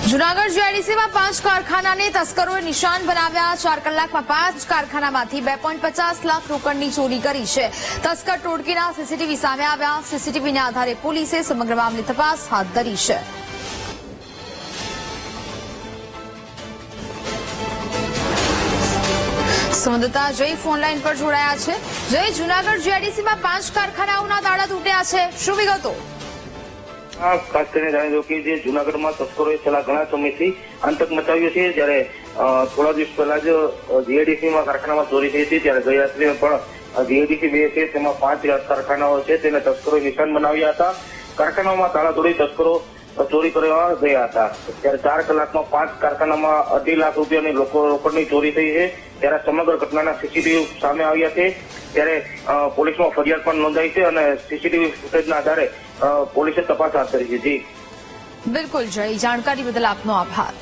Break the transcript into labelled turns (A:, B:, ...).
A: જૂનાગઢ જીઆઈડીસીમાં 5 કારખાનાને તસ્કરોએ નિશાન બનાવ્યા। 4 કલાકમાં 5 કારખાનામાંથી 2.50 લાખ રોકડની ચોરી કરી છે। તસ્કર ટોળકીના સીસીટીવી સામે આવ્યા। સીસીટીવીના આધારે પોલીસે સમગ્ર મામલે તપાસ હાથ ધરી છે। સંવાદદાતા જય ફોનલાઈન પર જોડાયા છે। જય, જૂનાગઢ જીઆઈડીસીમાં 5 કારખાનાઓના તાળા તૂટ્યા છે, શું વિગતો?
B: ખાસ કરીને જાણી દો કે જે જૂનાગઢમાં તસ્કરોએ છેલ્લા ઘણા સમયથી આતંક મચાવ્યો છે। જ્યારે થોડા દિવસ પહેલા જ જીઆઈડીસીમાં કારખાનામાં ચોરી થઈ હતી, ત્યારે ગયા રાત્રે પણ જીઆઈડીસી 2 છે તેમાં 5 કારખાનાઓ છે તેને તસ્કરોએ નિશાન બનાવ્યા હતા। કારખાનાઓમાં તાળા તોડી તસ્કરો ચોરી કરવા ગયા હતા। ત્યારે 4 કલાકમાં 5 કારખાનામાં 2.5 લાખ રૂપિયાની રોકડની ચોરી થઈ છે। ત્યારે સમગ્ર ઘટનાના સીસીટીવી સામે આવ્યા છે। ત્યારે પોલીસમાં ફરિયાદ પણ નોંધાઈ છે અને સીસીટીવી ફૂટેજના આધારે પોલીસે તપાસ હાથ ધરી છે। જી
A: બિલકુલ જય, જાણકારી બદલ આપનો આભાર।